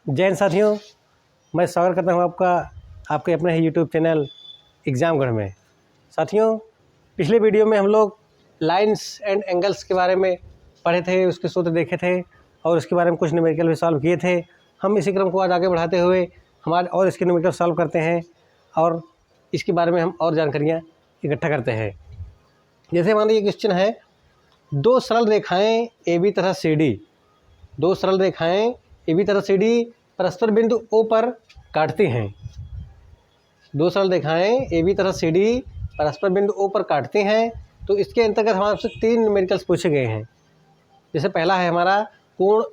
जय हिंद साथियों, मैं स्वागत करता हूं आपका आपके अपने ही यूट्यूब चैनल एग्ज़ामगढ़ में। साथियों, पिछले वीडियो में हम लोग लाइंस एंड एंगल्स के बारे में पढ़े थे, उसके सूत्र देखे थे और उसके बारे में कुछ न्यूमेरिकल भी सॉल्व किए थे। हम इसी क्रम को आज आगे बढ़ाते हुए हमारे और इसके न्यूमेरिकल सॉल्व करते हैं और इसके बारे में हम और जानकारियाँ इकट्ठा करते हैं। जैसे मान लीजिए क्वेश्चन है, दो सरल रेखाएँ ए बी तथा सी डी, दो सरल रेखाएँ ए बी तथा सी डी परस्पर बिंदु O पर काटती हैं। दो सरल रेखाएँ ए बी तथा सी डी परस्पर बिंदु O पर काटती हैं, तो इसके अंतर्गत हमारे से तीन न्यूमेरिकल्स पूछे गए हैं। जैसे पहला है हमारा कोण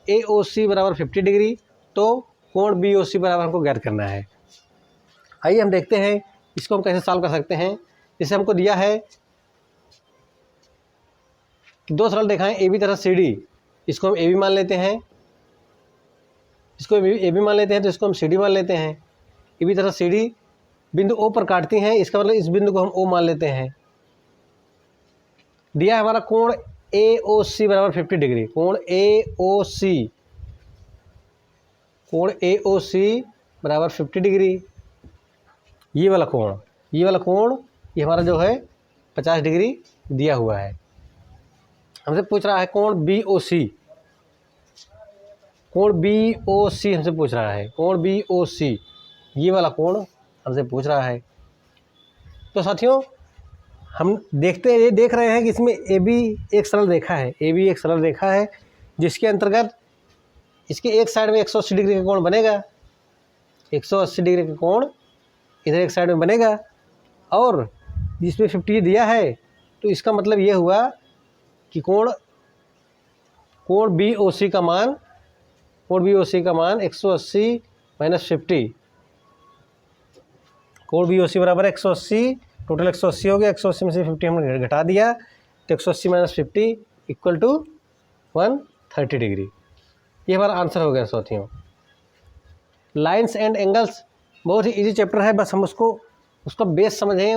AOC बराबर 50 डिग्री, तो कोण BOC बराबर हमको ज्ञात करना है। आइए हम देखते हैं इसको हम कैसे सॉल्व कर सकते हैं। जैसे हमको दिया है कि दो सरल रेखाएँ ए बी तथा सी डी, इसको हम ए बी मान लेते हैं, इसको ए बी मान लेते हैं, तो इसको हम सी डी मान लेते हैं। ए बी तथा सी डी बिंदु O पर काटती हैं, इसका मतलब इस बिंदु को हम O मान लेते हैं। दिया है हमारा कोण AOC बराबर 50 डिग्री, कोण AOC बराबर 50 डिग्री। ये वाला कोण ये हमारा जो है 50 डिग्री दिया हुआ है। हमसे पूछ रहा है कोण BOC, हमसे पूछ रहा है कोण BOC, ये वाला कोण हमसे पूछ रहा है। तो साथियों, हम देख रहे हैं कि इसमें AB एक सरल रेखा है, AB एक सरल रेखा है जिसके अंतर्गत इसके एक साइड में 180 डिग्री का कोण बनेगा, 180 डिग्री का कोण इधर एक साइड में बनेगा और जिसमें 50 दिया है, तो इसका मतलब ये हुआ कि कोण BOC का मान 180 माइनस 50, कोण BOC बराबर 180, टोटल 180 हो गया, 180 में से 50 हमने घटा दिया, तो 180 माइनस 50 इक्वल टू 130 डिग्री। ये हमारा आंसर हो गया साथियों। लाइंस एंड एंगल्स बहुत ही इजी चैप्टर है, बस हम उसका बेस समझें,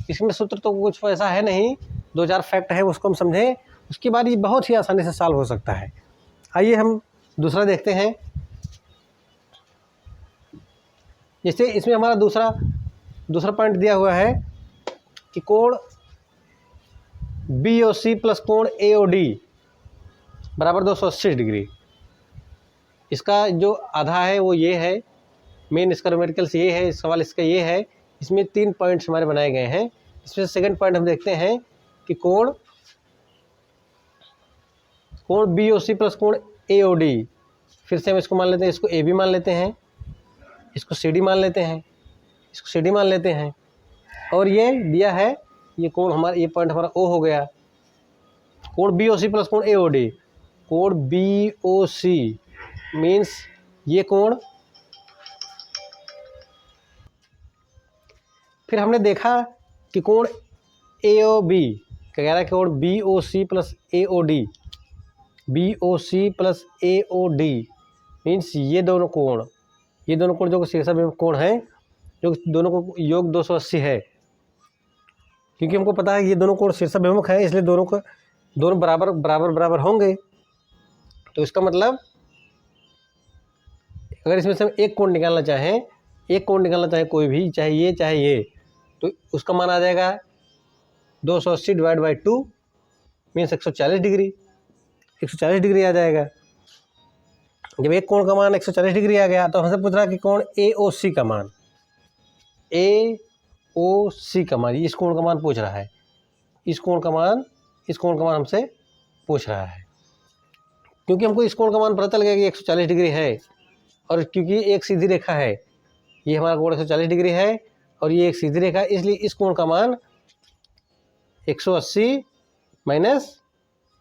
इसमें सूत्र तो कुछ ऐसा है नहीं, दो चार फैक्ट है उसको हम समझें, उसके बाद ये बहुत ही आसानी से सॉल्व हो सकता है। आइए हम दूसरा देखते हैं। जैसे इसमें हमारा दूसरा पॉइंट दिया हुआ है कि कोण BOC प्लस कोण AOD बराबर 280 डिग्री। इसका जो आधा है वो ये है, मेन इसका न्यूमेरिकल्स ये है, सवाल इसका ये है। इसमें 3 पॉइंट्स हमारे बनाए गए हैं। इसमें सेकंड पॉइंट हम देखते हैं कि कोण BOC प्लस कोण AOD, फिर से हम इसको मान लेते हैं, इसको AB मान लेते हैं, इसको CD मान लेते हैं, इसको CD मान लेते हैं, और ये दिया है ये कोण हमारा, ये पॉइंट हमारा O हो गया। कोण BOC प्लस कोण AOD, कोण BOC मीन्स ये कोण, फिर हमने देखा कि कोण AOB क्या कह रहा है, कोण BOC प्लस AOD मीन्स ये दोनों कोण जो शीर्षाभिमुख कोण हैं, जो दोनों को योग 280 है। क्योंकि हमको पता है ये दोनों कोण शीर्षाभिमुख है, इसलिए दोनों बराबर होंगे। तो इसका मतलब अगर इसमें से हम एक कोण निकालना चाहें कोई भी, चाहे ये, तो उसका मान आ जाएगा 280 डिवाइड बाई 2 मीन्स 140 डिग्री आ जाएगा। जब एक कोण का मान 140 डिग्री आ गया, तो हमसे पूछ रहा है कि कोण AOC का मान, इस कोण का मान पूछ रहा है, इस कोण का मान हमसे पूछ रहा है। क्योंकि हमको इस कोण का मान पता चल गया कि 140 डिग्री है, और क्योंकि एक सीधी रेखा है, ये हमारा कोण 140 डिग्री है और ये एक सीधी रेखा है, इसलिए इस कोण का मान 180 माइनस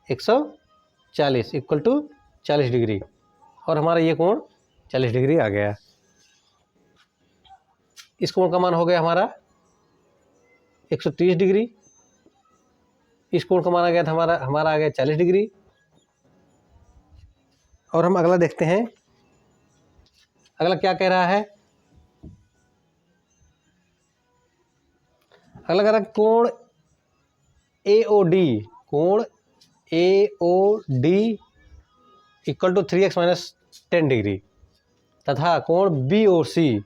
140 इक्वल टू 40 डिग्री, और हमारा ये कोण 40 डिग्री आ गया। इस कोण का मान हो गया हमारा 130 डिग्री, इस कोण का मान आ गया था हमारा आ गया 40 डिग्री। और हम अगला देखते हैं, अगला क्या कह रहा है। अगला कह रहा है कोण AOD equal to 3x minus 10 degree तथा कोण BOC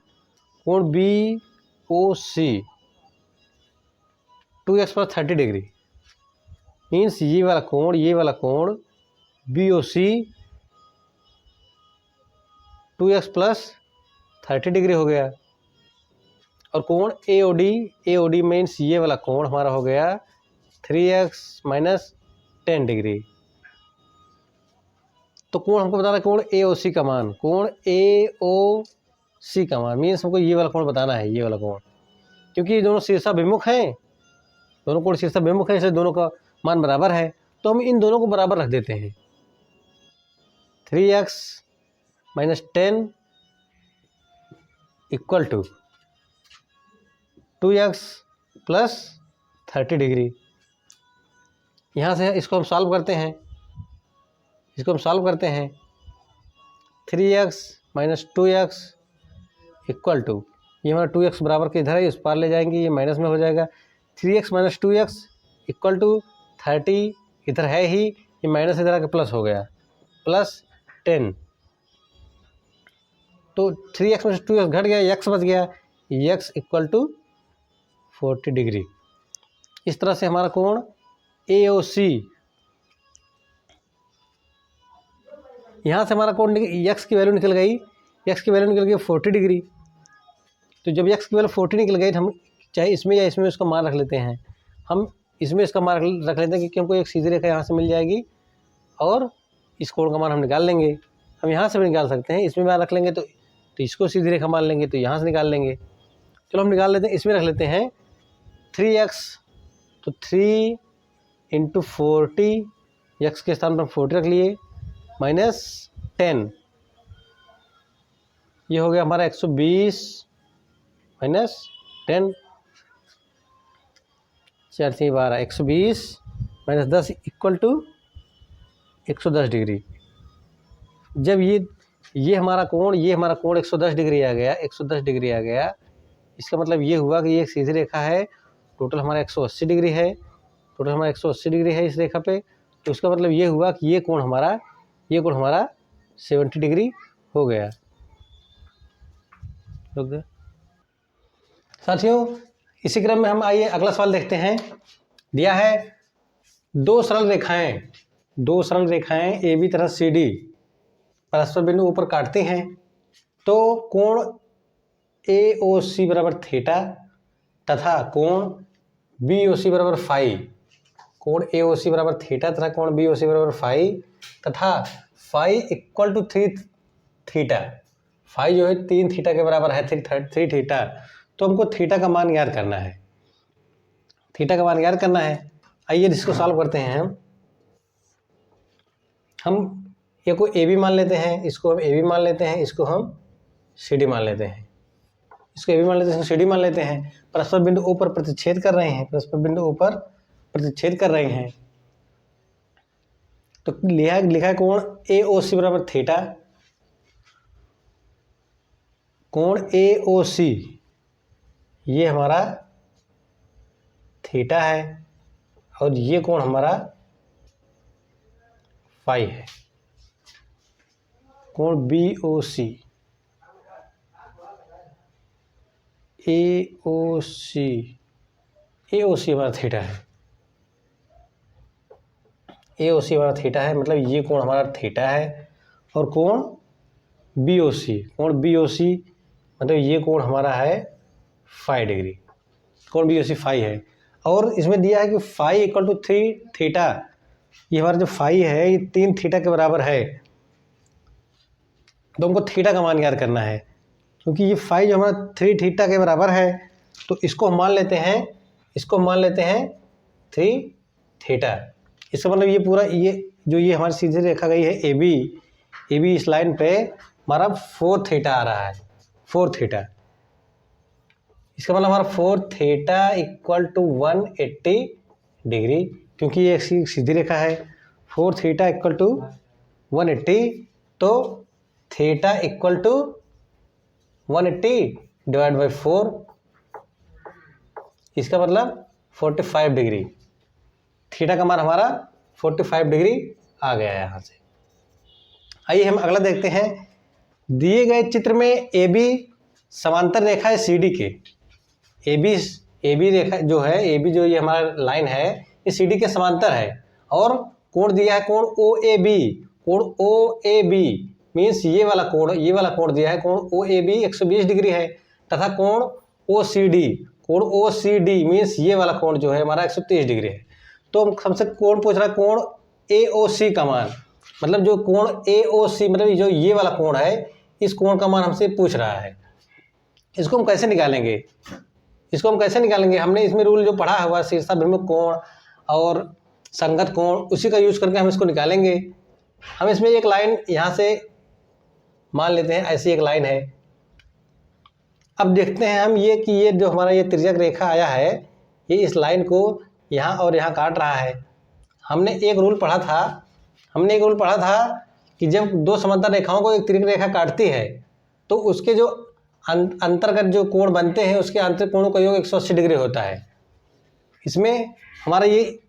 2x plus 30 degree. Means ये वाला कोण BOC 2x प्लस 30 डिग्री हो गया। और कोण AOD मीन्स ये वाला कोण हमारा हो गया 3x माइनस 10 डिग्री। तो कोण हमको बताना है कोण AOC का मान, मीन्स हमको ये वाला कोण बताना है, ये वाला कोण, क्योंकि ये दोनों शीर्षाभिमुख हैं, दोनों कोण शीर्षाभिमुख हैं, इसलिए दोनों का मान बराबर है। तो हम इन दोनों को बराबर रख देते हैं। 3x minus 10 equal to 2x plus 30 degree. यहाँ से इसको हम सॉल्व करते हैं, 3x minus 2x equal to, ये हमारा 2x बराबर के इधर है, इस पार ले जाएंगे, ये माइनस में हो जाएगा। 3x minus 2x equal to 30 इधर है ही, ये माइनस इधर आके प्लस हो गया, प्लस 10। तो 3x माइनस 2x घट गया, x बच गया, x इक्वल टू 40 डिग्री। इस तरह से हमारा कोण AOC, यहाँ से हमारा कोण x की वैल्यू निकल गई, 40 डिग्री। तो जब x की वैल्यू 40 निकल गई, तो हम चाहे इसमें या इसमें उसका मान रख लेते हैं। हम इसमें इसका मान रख लेते हैं क्योंकि हमको एक सीधी रेखा यहाँ से मिल जाएगी और इस कोण का मान हम निकाल लेंगे। हम यहाँ से भी निकाल सकते हैं, इसमें मान रख लेंगे तो इसको सीधी रेखा मान लेंगे, तो यहाँ से निकाल लेंगे। चलो हम निकाल लेते हैं, इसमें रख लेते हैं 3x, तो 3 इंटू 40, x के स्थान पर 40 रख लिए, माइनस 10, ये हो गया हमारा 120 minus 10, 4 3 12, 120 minus 10 equal to 110 degree. जब ये हमारा कोण 110 डिग्री आ गया, 110 डिग्री आ गया, इसका मतलब ये हुआ कि ये एक सीधी रेखा है, टोटल हमारा 180 डिग्री है, इस रेखा पे। तो उसका मतलब ये हुआ कि ये कोण हमारा 70 डिग्री हो गया। साथियों, इसी क्रम में हम आइए अगला सवाल देखते हैं। दिया है दो सरल रेखाएं AB तथा CD परस्पर बिंदु ऊपर काटती हैं, तो कोण AOC बराबर थीटा तथा कोण BOC बराबर फाई, तथा phi equal to 3 theta. Phi जो है 3 थीटा के बराबर है, 3 थीटा। तो हमको थीटा का मान याद करना है। आइए इसको सॉल्व करते हैं। हम ये को AB मान लेते हैं, इसको हम AB मान लेते हैं, इसको हम CD मान लेते हैं, परस्पर बिंदु ऊपर प्रतिच्छेद कर रहे हैं, तो लिखा है कोण AOC बराबर थीटा। कोण AOC ये हमारा थीटा है और ये कोण हमारा फाई है। कोण BOC AOC हमारा थीटा है, मतलब ये कोण हमारा थीटा है। और कोण BOC मतलब ये कोण हमारा है 5 डिग्री, कोण BOC 5 है। और इसमें दिया है कि फाई इक्वल टू 3 थीटा, ये हमारा जो फाई है ये 3 थीटा के बराबर है। तो हमको थीटा का मान याद करना है, क्योंकि ये फाई जो हमारा 3 थीटा के बराबर है, तो इसको हम मान लेते हैं 3 थीटा। इसका मतलब ये पूरा ये हमारी सीधी रेखा गई है AB, इस लाइन पे हमारा 4 थीटा आ रहा है, 4 थीटा। इसका मतलब हमारा 4 थीटा इक्वल टू 180 डिग्री, क्योंकि ये एक सीधी रेखा है। 4 थीटा इक्वल टू 180, तो theta equal to 180 divide by 4, इसका मतलब 45 डिग्री। थीटा का मान हमारा 45 डिग्री आ गया है यहाँ से। आइए हम अगला देखते हैं। दिए गए चित्र में ए बी समांतर रेखा है सी डी के। ए बी रेखा जो है, ए बी जो ये हमारा लाइन है ये सी डी के समांतर है, और कोण दिया है कोण ओ ए बी। कोण ओ ए बी मीन्स ये वाला कोण दिया है, कोण ओ ए बी 120 डिग्री है, तथा कोण ओ सी डी मीन्स ये वाला कोण जो है हमारा 130 डिग्री है। तो हमसे कोण पूछ रहा है कोण ए ओ सी का मान, मतलब जो कोण ए ओ सी मतलब जो ये वाला कोण है, इस कोण का मान हमसे पूछ रहा है। इसको हम कैसे निकालेंगे? हमने इसमें रूल जो पढ़ा हुआ शीर्षाभिमुख कोण और संगत कोण, उसी का यूज करके हम इसको निकालेंगे। हम इसमें एक लाइन यहाँ से मान लेते हैं, ऐसी एक लाइन है। अब देखते हैं हम ये कि ये जो हमारा ये तिर्यक रेखा आया है, ये इस लाइन को यहाँ और यहाँ काट रहा है। हमने एक रूल पढ़ा था कि जब दो समांतर रेखाओं को एक तिर्यक रेखा काटती है तो उसके जो अंतर्गत जो कोण बनते हैं उसके आंतरिक कोणों का योग 180 डिग्री होता है। इसमें हमारा ये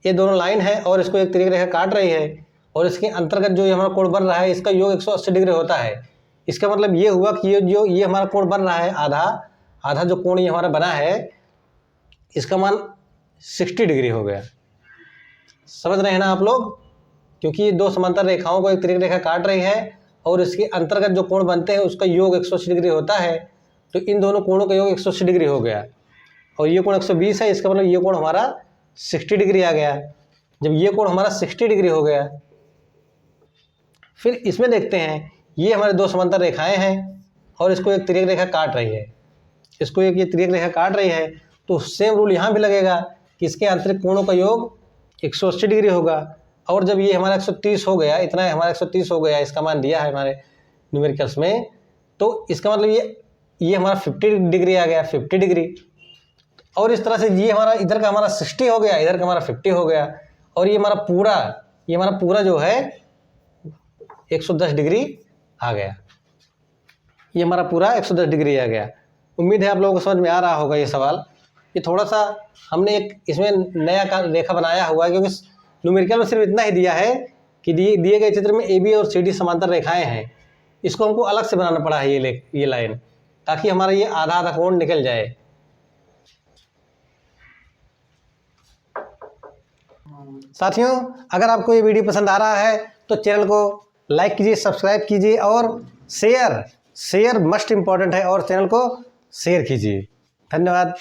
दोनों लाइन है और इसको एक तिर्यक रेखा काट रही है, और इसके अंतर्गत जो हमारा कोण बन रहा है इसका योग 180 डिग्री होता है। इसका मतलब ये हुआ कि ये हमारा कोण बन रहा है, आधा जो कोण ये हमारा बना है इसका मान 60 डिग्री हो गया। समझ रहे हैं ना आप लोग? क्योंकि ये दो समांतर रेखाओं को एक तिर्यक रेखा काट रही है और इसके अंतर्गत जो कोण बनते हैं उसका योग 180 डिग्री होता है, तो इन दोनों कोणों का योग 180 डिग्री हो गया। और ये कोण 120 है, इसका मतलब ये कोण हमारा 60 डिग्री आ गया। जब ये कोण हमारा 60 डिग्री हो गया, फिर इसमें देखते हैं ये हमारे दो समांतर रेखाएं हैं और इसको एक तिर्यक रेखा काट रही है, ये तिर्यक रेखा काट रही है, तो सेम रूल यहाँ भी लगेगा कि इसके आंतरिक कोणों का योग 180 डिग्री होगा। और जब ये हमारा 130 हो गया, इतना हमारा 130 हो गया, इसका मान दिया है हमारे न्यूमेरिकल्स में, तो इसका मतलब ये हमारा 50 डिग्री आ गया, 50 डिग्री। और इस तरह से ये हमारा इधर का हमारा 60 हो गया, इधर का हमारा 50 हो गया, और ये हमारा पूरा जो है 110 डिग्री आ गया। ये हमारा पूरा 110 डिग्री आ गया। उम्मीद है आप लोगों को समझ में आ रहा होगा ये सवाल। ये थोड़ा सा हमने एक इसमें नया रेखा बनाया हुआ है, क्योंकि न्यूमेरिकल में सिर्फ इतना ही दिया है कि दिए गए चित्र में ए बी और सी डी समांतर रेखाएं हैं। इसको हमको अलग से बनाना पड़ा है ये लाइन, ताकि हमारा ये आधा कोण निकल जाए। साथियों, अगर आपको ये वीडियो पसंद आ रहा है तो चैनल को लाइक कीजिए, सब्सक्राइब कीजिए, और शेयर मस्ट इम्पॉर्टेंट है, और चैनल को शेयर कीजिए। धन्यवाद।